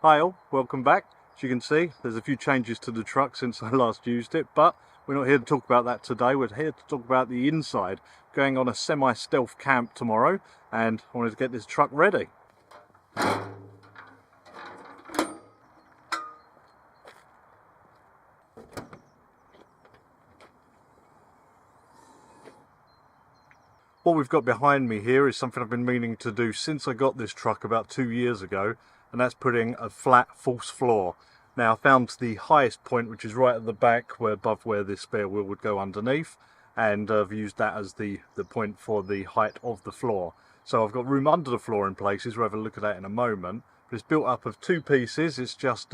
Hi all, welcome back. As you can see, there's a few changes to the truck since I last used it, but we're not here to talk about that today. We're here to talk about the inside. Going on a semi-stealth camp tomorrow, and I wanted to get this truck ready. What we've got behind me here is something I've been meaning to do since I got this truck about 2 years ago, and that's putting a flat false floor. Now I found the highest point, which is right at the back, above where this spare wheel would go underneath, and I've used that as the point for the height of the floor. So I've got room under the floor in places. We'll have a look at that in a moment. But it's built up of two pieces. It's just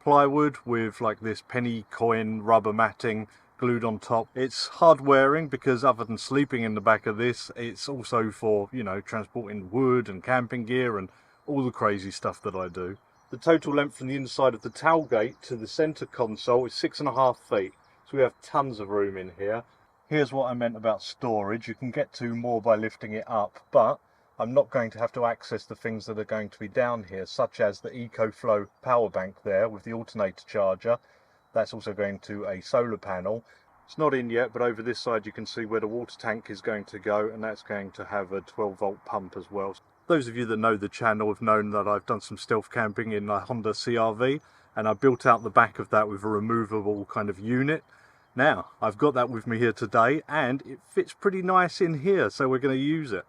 plywood with like this penny coin rubber matting glued on top. It's hard wearing because other than sleeping in the back of this, it's also for, you know, transporting wood and camping gear and all the crazy stuff that I do. The total length from the inside of the tailgate to the centre console is 6.5 feet, so we have tons of room in here. Here's what I meant about storage. You can get to more by lifting it up, but I'm not going to have to access the things that are going to be down here, such as the EcoFlow power bank there with the alternator charger. That's also going to a solar panel. It's not in yet, but over this side you can see where the water tank is going to go, and that's going to have a 12-volt pump as well. Those of you that know the channel have known that I've done some stealth camping in a Honda CR-V, and I built out the back of that with a removable kind of unit. Now, I've got that with me here today, and it fits pretty nice in here, so we're going to use it.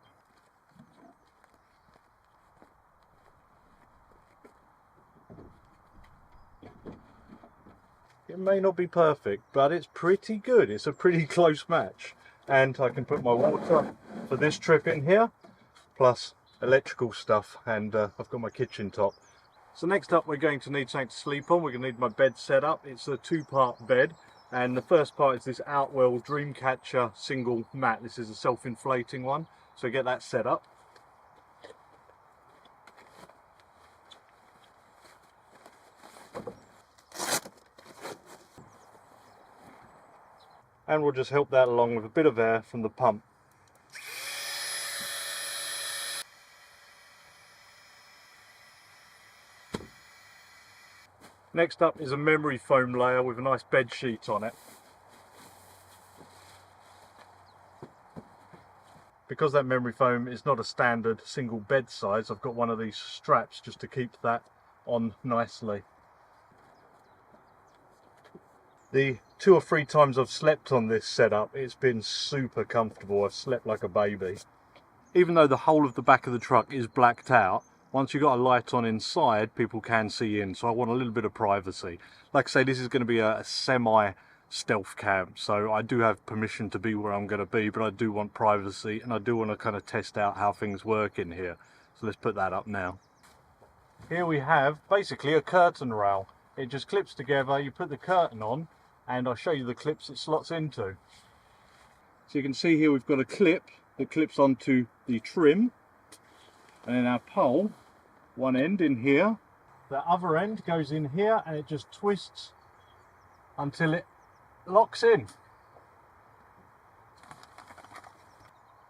It may not be perfect, but it's pretty good. It's a pretty close match. And I can put my water for this trip in here, plus electrical stuff, and I've got my kitchen top. So next up we're going to need something to sleep on. We're going to need my bed set up. It's a two-part bed, and the first part is this Outwell Dreamcatcher single mat. This is a self-inflating one, so get that set up. And we'll just help that along with a bit of air from the pump. Next up is a memory foam layer with a nice bed sheet on it. Because that memory foam is not a standard single bed size, I've got one of these straps just to keep that on nicely. The 2 or 3 times I've slept on this setup, it's been super comfortable. I've slept like a baby. Even though the whole of the back of the truck is blacked out, once you've got a light on inside, people can see in, so I want a little bit of privacy. Like I say, this is going to be a semi-stealth camp, so I do have permission to be where I'm going to be, but I do want privacy, and I do want to kind of test out how things work in here. So let's put that up now. Here we have basically a curtain rail. It just clips together, you put the curtain on, and I'll show you the clips it slots into. So you can see here we've got a clip that clips onto the trim, and then our pole, one end in here, the other end goes in here, and it just twists until it locks in.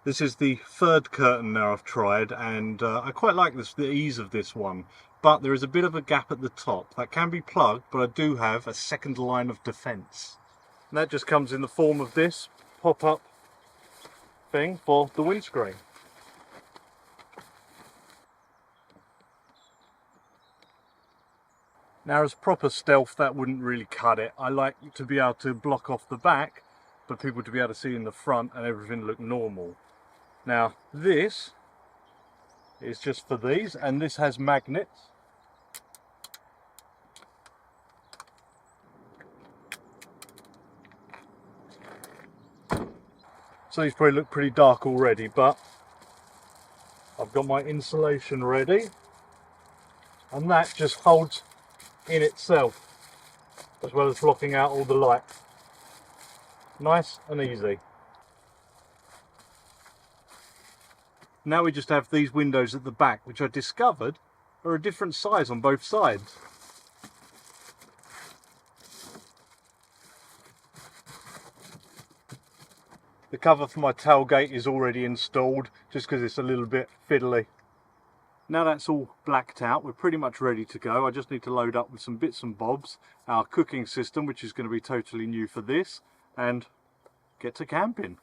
This is the third curtain now I've tried, and I quite like the ease of this one, but there is a bit of a gap at the top. That can be plugged, but I do have a second line of defence. And that just comes in the form of this pop-up thing for the windscreen. Now, as proper stealth, that wouldn't really cut it. I like to be able to block off the back, but people to be able to see in the front and everything look normal. Now, this is just for these, and this has magnets. So these probably look pretty dark already, but I've got my insulation ready, and that just holds in itself, as well as blocking out all the light. Nice and easy. Now we just have these windows at the back, which I discovered are a different size on both sides. The cover for my tailgate is already installed, just because it's a little bit fiddly. Now that's all blacked out, we're pretty much ready to go. I just need to load up with some bits and bobs, our cooking system, which is going to be totally new for this, and get to camping.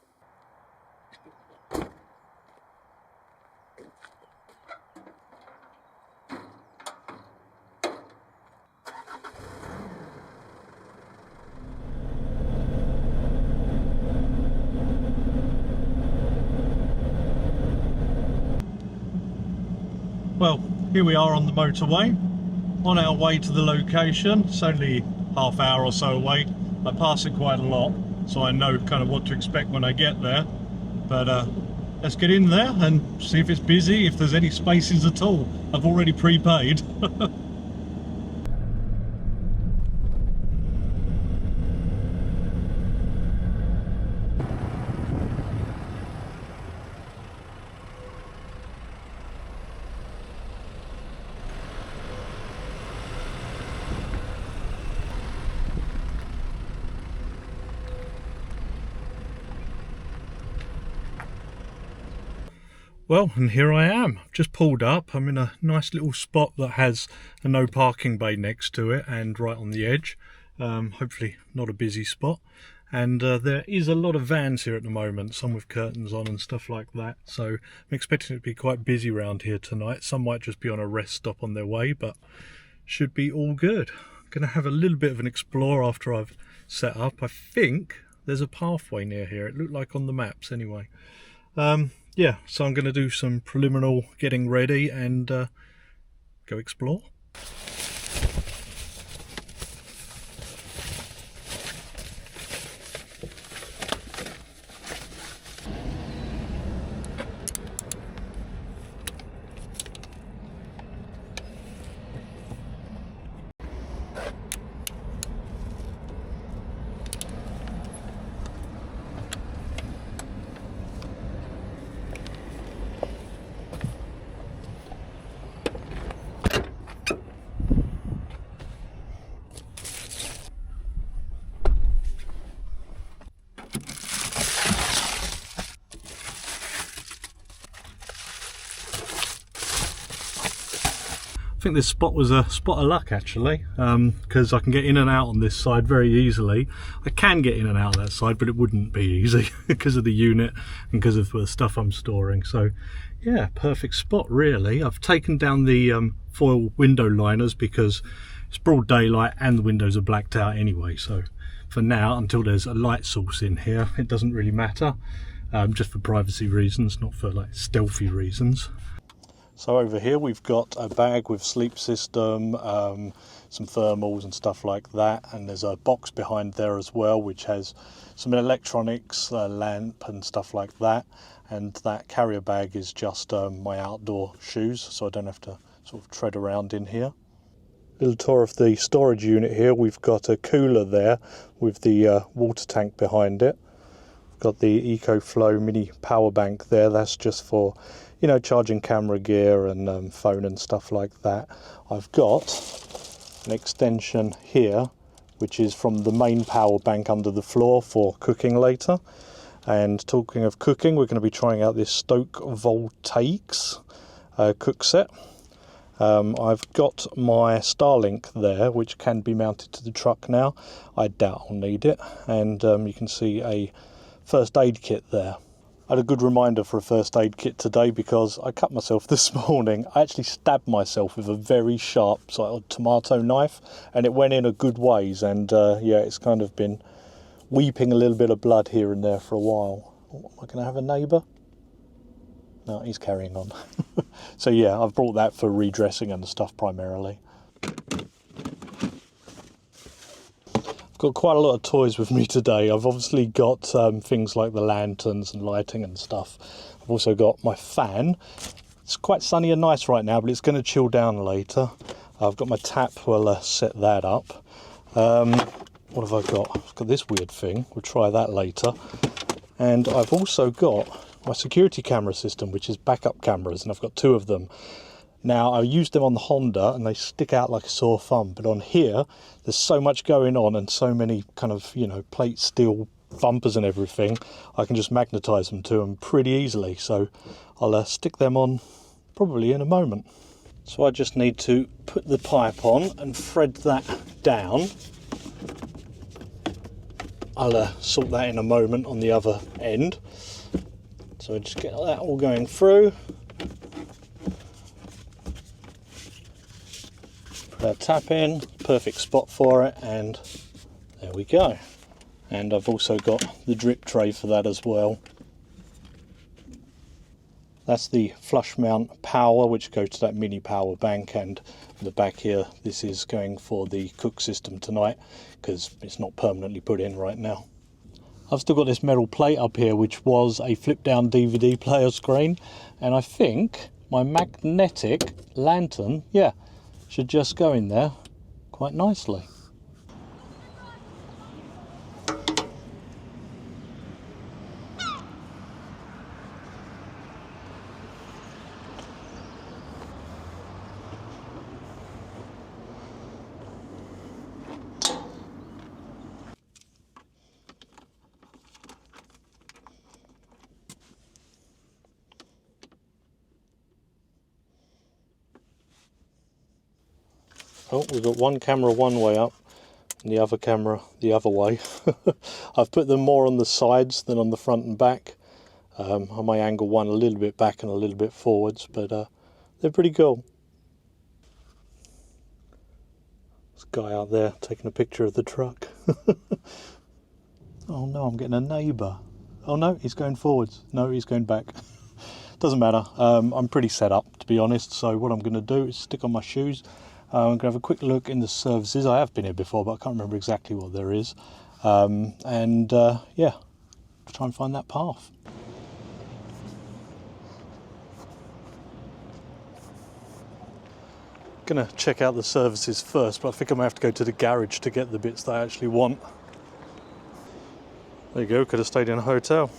Well, here we are on the motorway, on our way to the location. It's only half hour or so away. I pass it quite a lot, so I know kind of what to expect when I get there. But let's get in there and see if it's busy, if there's any spaces at all. I've already prepaid. Well, and here I am. I've just pulled up. I'm in a nice little spot that has a no parking bay next to it and right on the edge. Hopefully not a busy spot. And there is a lot of vans here at the moment, some with curtains on and stuff like that. So I'm expecting it to be quite busy around here tonight. Some might just be on a rest stop on their way, but should be all good. I'm going to have a little bit of an explore after I've set up. I think there's a pathway near here. It looked like on the maps anyway. Yeah, so I'm going to do some preliminary getting ready and go explore. I think this spot was a spot of luck actually, because I can get in and out on this side very easily. I can get in and out of that side, but it wouldn't be easy because of the unit and because of the stuff I'm storing. So yeah, perfect spot really. I've taken down the foil window liners because it's broad daylight and the windows are blacked out anyway. So for now, until there's a light source in here, it doesn't really matter, just for privacy reasons, not for like stealthy reasons. So over here we've got a bag with sleep system, some thermals and stuff like that, and there's a box behind there as well which has some electronics, a lamp and stuff like that, and that carrier bag is just my outdoor shoes, so I don't have to sort of tread around in here. Little tour of the storage unit here. We've got a cooler there with the water tank behind it. We've got the EcoFlow mini power bank there, that's just for, you know, charging camera gear and phone and stuff like that. I've got an extension here which is from the main power bank under the floor for cooking later. And talking of cooking, we're going to be trying out this Stoke Voltaics cook set. I've got my Starlink there, which can be mounted to the truck now. I doubt I'll need it. And you can see a first aid kit there. I had a good reminder for a first aid kit today because I cut myself this morning. I actually stabbed myself with a very sharp sort of tomato knife and it went in a good ways, and yeah, it's kind of been weeping a little bit of blood here and there for a while. Oh, am I going to have a neighbour? No, he's carrying on. So yeah, I've brought that for redressing and stuff primarily. Got quite a lot of toys with me today. I've obviously got things like the lanterns and lighting and stuff. I've also got my fan. It's quite sunny and nice right now, but it's going to chill down later. I've got my tap, we'll set that up. What have I got? I've got this weird thing, we'll try that later. And I've also got my security camera system, which is backup cameras, and I've got 2 of them. Now, I used them on the Honda and they stick out like a sore thumb, but on here there's so much going on and so many kind of, you know, plate steel bumpers and everything, I can just magnetize them to them pretty easily. So I'll stick them on probably in a moment. So I just need to put the pipe on and thread that down. I'll sort that in a moment on the other end. So I just get that all going through. Put that tap in, perfect spot for it, and there we go. And I've also got the drip tray for that as well. That's the flush mount power, which goes to that mini power bank, and in the back here this is going for the cook system tonight because it's not permanently put in right now. I've still got this metal plate up here which was a flip down DVD player screen, and I think my magnetic lantern, yeah, should just go in there quite nicely. Oh, we've got one camera one way up and the other camera the other way. I've put them more on the sides than on the front and back. I may angle one a little bit back and a little bit forwards, but they're pretty cool. This guy out there taking a picture of the truck. Oh no, I'm getting a neighbour. Oh no, he's going forwards. No, he's going back. Doesn't matter. I'm pretty set up, to be honest, so what I'm going to do is stick on my shoes. I'm going to have a quick look in the services. I have been here before, but I can't remember exactly what there is. Yeah, try and find that path. Going to check out the services first, but I think I may have to go to the garage to get the bits that I actually want. There you go, could have stayed in a hotel.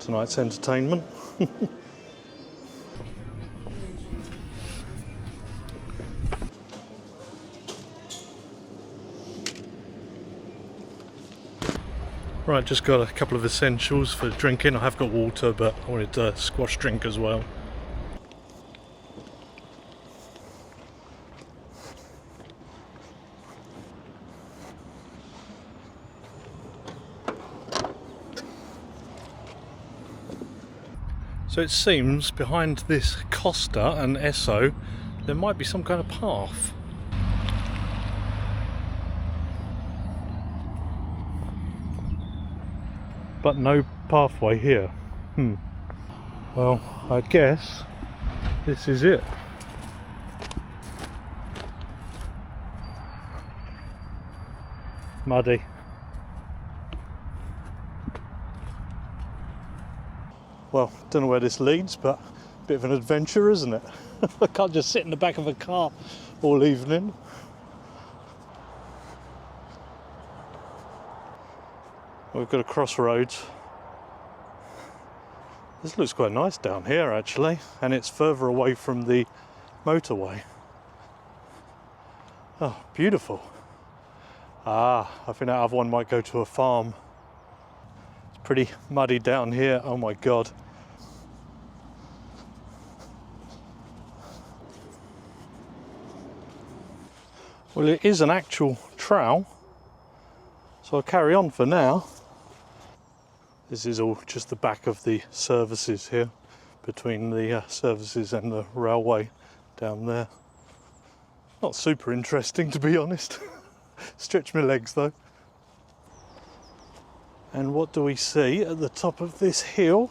Tonight's entertainment. Right, just got a couple of essentials for drinking. I have got water, but I wanted a squash drink as well. So it seems behind this Costa and Esso there might be some kind of path. But no pathway here. Well, I guess this is it. Muddy. Well, don't know where this leads, but a bit of an adventure, isn't it? I can't just sit in the back of a car all evening. We've got a crossroads. This looks quite nice down here actually, and it's further away from the motorway. Oh, beautiful. I think that other one might go to a farm. It's pretty muddy down here, oh my god. Well, it is an actual trowel, so I'll carry on for now. This is all just the back of the services here, between the services and the railway down there. Not super interesting, to be honest. Stretch my legs though. And what do we see at the top of this hill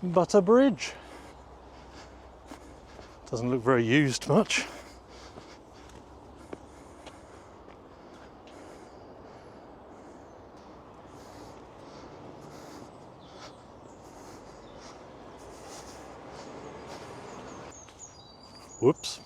but a bridge? Doesn't look very used much. Whoops.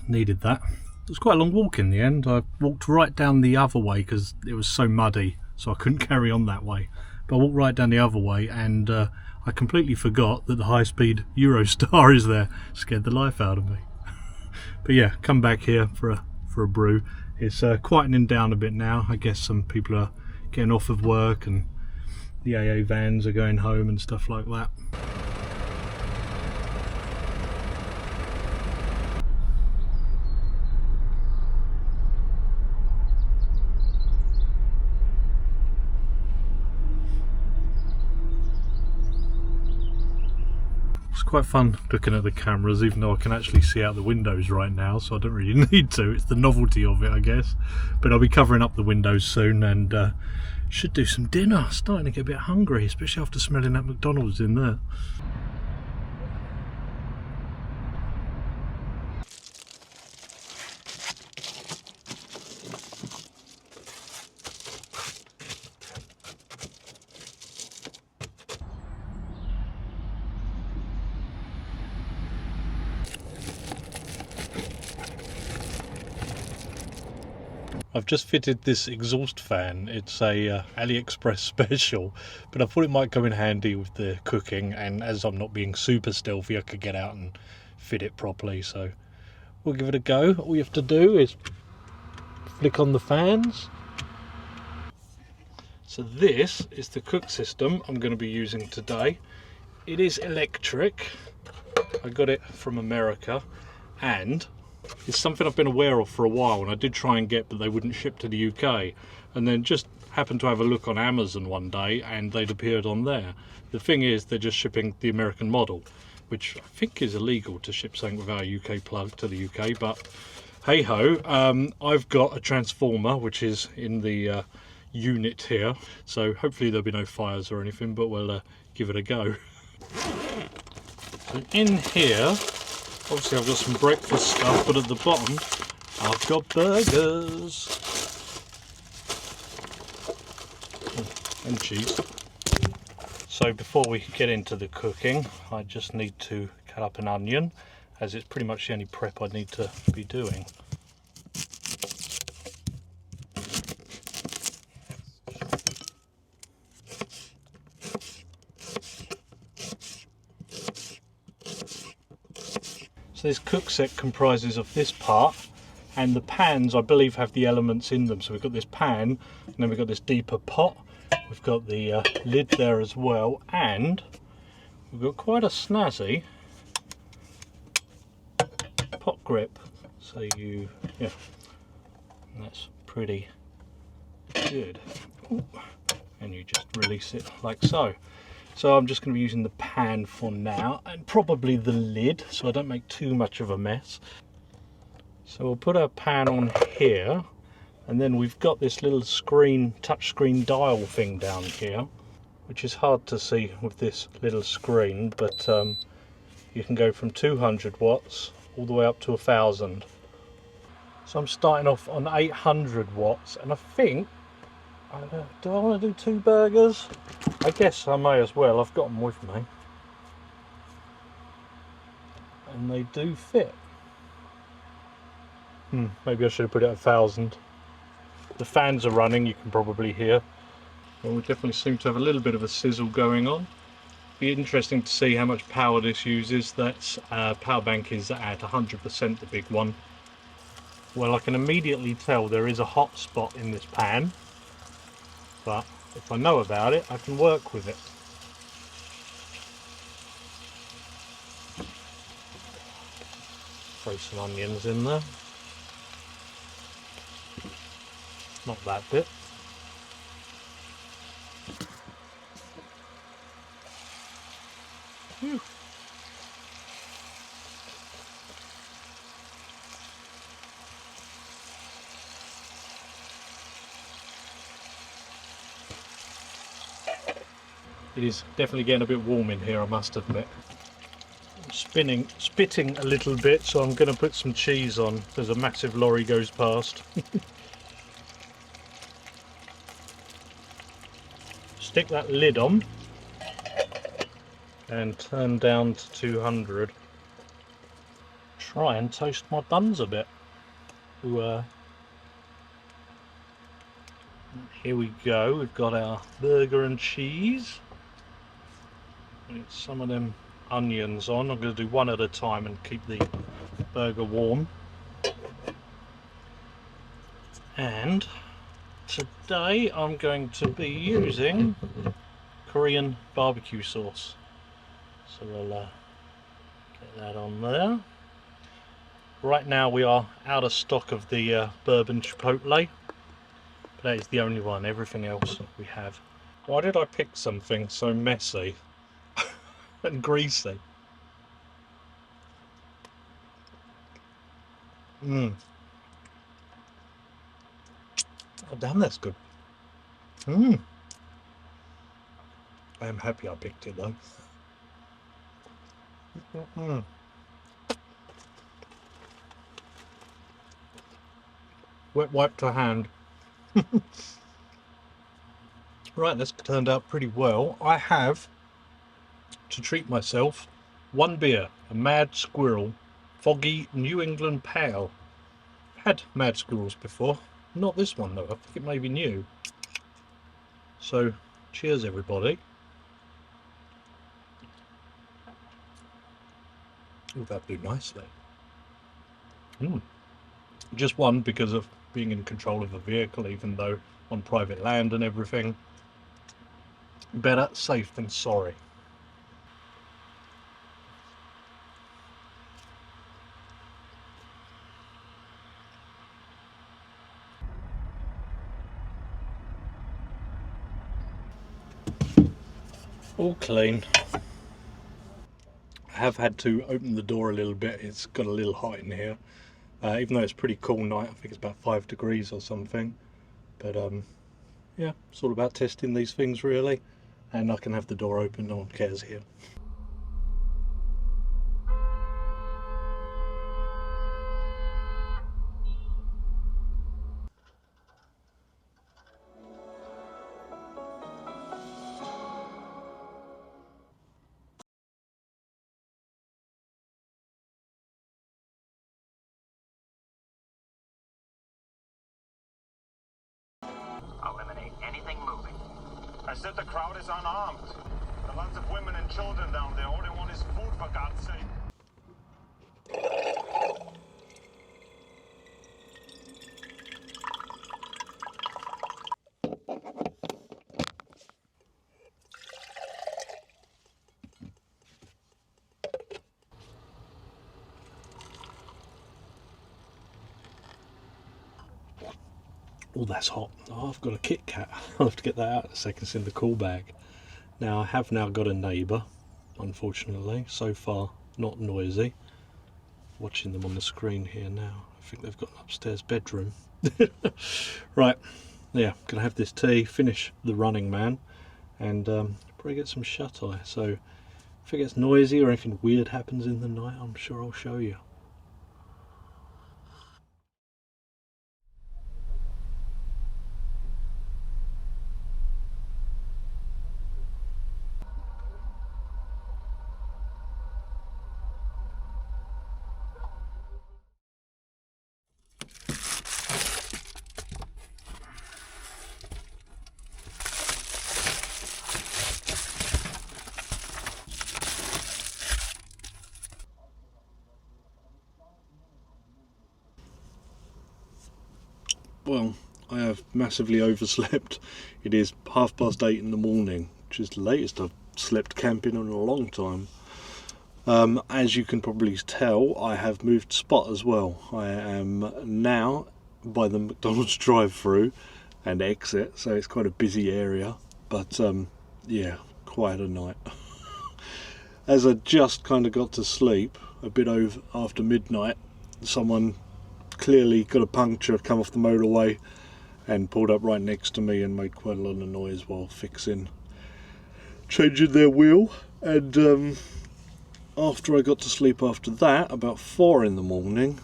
Needed that. It was quite a long walk in the end. I walked right down the other way because it was so muddy, so I couldn't carry on that way. But I walked right down the other way, and I completely forgot that the high-speed Eurostar is there. Scared the life out of me. But yeah, come back here for a brew. It's quietening down a bit now. I guess some people are getting off of work and the AA vans are going home and stuff like that. It's quite fun looking at the cameras, even though I can actually see out the windows right now, so I don't really need to. It's the novelty of it, I guess. But I'll be covering up the windows soon, and should do some dinner. Starting to get a bit hungry, especially after smelling that McDonald's in there. I've just fitted this exhaust fan. It's a AliExpress special, but I thought it might come in handy with the cooking, and as I'm not being super stealthy, I could get out and fit it properly, so we'll give it a go. All you have to do is flick on the fans. So this is the cook system I'm going to be using today. It is electric. I got it from America, and it's something I've been aware of for a while, and I did try and get, but they wouldn't ship to the UK. And then just happened to have a look on Amazon one day, and they'd appeared on there. The thing is, they're just shipping the American model, which I think is illegal to ship something without a UK plug to the UK. But hey ho, I've got a transformer which is in the unit here, so hopefully there'll be no fires or anything, but we'll give it a go. So in here, obviously I've got some breakfast stuff, but at the bottom I've got burgers and cheese. So before we get into the cooking, I just need to cut up an onion, as it's pretty much the only prep I need to be doing. So this cook set comprises of this part, and the pans I believe have the elements in them. So we've got this pan, and then we've got this deeper pot, we've got the lid there as well, and we've got quite a snazzy pot grip. So yeah, that's pretty good. Ooh. And you just release it like so. So I'm just going to be using the pan for now, and probably the lid, so I don't make too much of a mess. So we'll put our pan on here, and then we've got this little touch screen dial thing down here, which is hard to see with this little screen, but you can go from 200 watts all the way up to 1000. So I'm starting off on 800 watts, and I think, do I want to do 2 burgers? I guess I may as well. I've got them with me, and they do fit. Maybe I should have put it at 1000. The fans are running, you can probably hear. Well, we definitely seem to have a little bit of a sizzle going on. Be interesting to see how much power this uses. That's power bank is at 100%, the big one. Well, I can immediately tell there is a hot spot in this pan, but if I know about it, I can work with it. Throw some onions in there. Not that bit. Whew. It is definitely getting a bit warm in here, I must admit. I'm spitting a little bit, so I'm going to put some cheese on. There's a massive lorry goes past. Stick that lid on and turn down to 200. try and toast my buns a bit. Here we go, we've got our burger and cheese. Get some of them onions on. I'm going to do one at a time and keep the burger warm. And today I'm going to be using Korean barbecue sauce. So we'll get that on there. Right now we are out of stock of the bourbon chipotle. But that is the only one. Everything else we have. Why did I pick something so messy and greasy? Oh damn, that's good. I am happy I picked it though. Wet wipe to hand. Right, this turned out pretty well. I have, to treat myself, one beer, a Mad Squirrel Foggy New England Pale. Had Mad Squirrels before, not this one though. I think it may be new. So, cheers everybody. Oh, that blew nicely. Just one because of being in control of a vehicle, even though on private land and everything. Better safe than sorry. All clean. I have had to open the door a little bit. It's got a little hot in here. Even though it's a pretty cool night, I think it's about 5 degrees or something. But yeah, it's all about testing these things really. And I can have the door open, no one cares here. Eliminate anything moving. I said the crowd is unarmed. There are lots of women and children down there. All they want is food, for God's sake. Oh, that's hot. Oh, I've got a Kit Kat. I'll have to get that out in a second. It's in the cool bag. Now, I have now got a neighbour, unfortunately. So far, not noisy. Watching them on the screen here now. I think they've got an upstairs bedroom. Right, yeah, gonna have this tea, finish The Running Man, and probably get some shut-eye. So, if it gets noisy or anything weird happens in the night, I'm sure I'll show you. Well, I have massively overslept. It is 8:30 in the morning, which is the latest I've slept camping in a long time. As you can probably tell, I have moved spot as well. I am now by the McDonald's drive-through and exit, so it's quite a busy area, but yeah, quite a night. As I just kind of got to sleep, a bit over after midnight, someone clearly got a puncture, come off the motorway and pulled up right next to me and made quite a lot of noise while changing their wheel. And after I got to sleep after that, about 4 in the morning,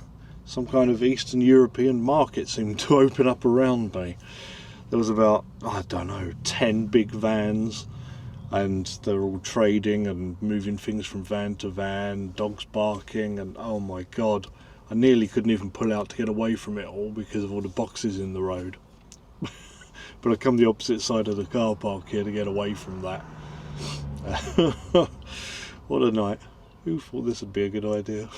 some kind of Eastern European market seemed to open up around me. There was about, I don't know, 10 big vans, and they're all trading and moving things from van to van, dogs barking, and oh my god, I nearly couldn't even pull out to get away from it all because of all the boxes in the road. But I come the opposite side of the car park here to get away from that. What a night. Who thought this would be a good idea?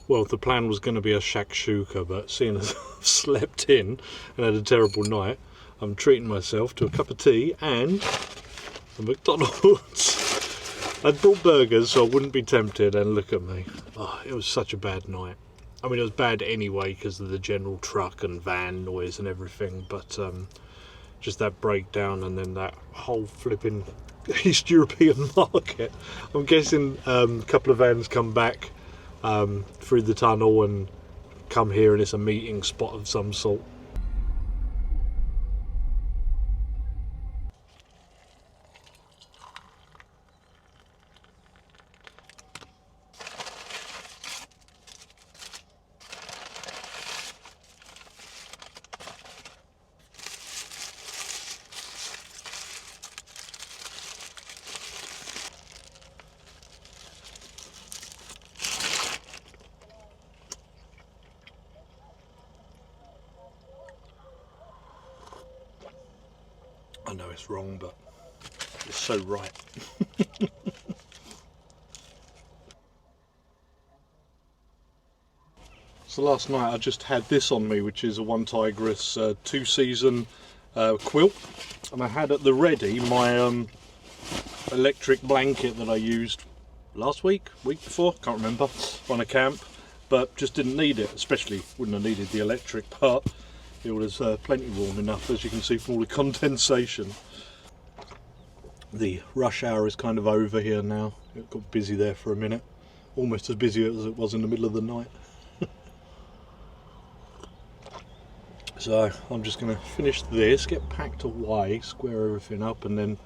Well, the plan was going to be a shakshuka, but seeing as I've slept in and had a terrible night, I'm treating myself to a cup of tea and a McDonald's. I'd brought burgers so I wouldn't be tempted, and look at me. Oh, it was such a bad night. I mean, it was bad anyway because of the general truck and van noise and everything, but just that breakdown and then that whole flipping East European market. I'm guessing a couple of vans come back through the tunnel and come here, and it's a meeting spot of some sort. I know it's wrong, but it's so right. So last night I just had this on me, which is a One Tigress 2-season quilt, and I had at the ready my electric blanket that I used last week before, can't remember, on a camp, but just didn't need it, especially wouldn't have needed the electric part. It was plenty warm enough, as you can see from all the condensation. The rush hour is kind of over here now. It got busy there for a minute, almost as busy as it was in the middle of the night. So I'm just going to finish this, get packed away, square everything up, and then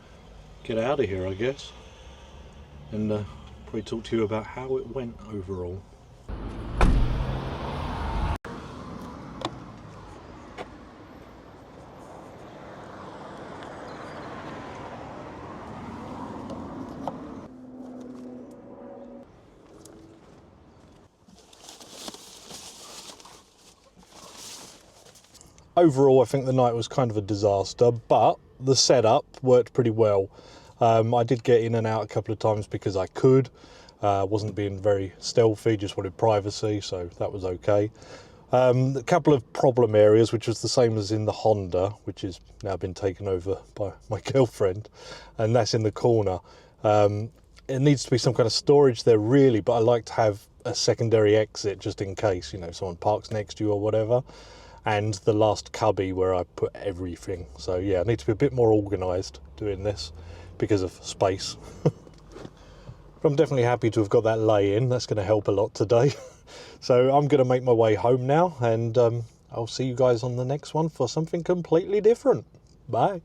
get out of here, I guess, and probably talk to you about how it went overall. Overall, I think the night was kind of a disaster, but the setup worked pretty well. I did get in and out a couple of times because I could. Wasn't being very stealthy, just wanted privacy, so that was okay. A couple of problem areas, which was the same as in the Honda, which has now been taken over by my girlfriend, and that's in the corner. It needs to be some kind of storage there really, but I like to have a secondary exit just in case, you know, someone parks next to you or whatever. And the last cubby where I put everything. So yeah, I need to be a bit more organised doing this because of space. But I'm definitely happy to have got that lay in. That's going to help a lot today. So I'm going to make my way home now, and I'll see you guys on the next one for something completely different. Bye.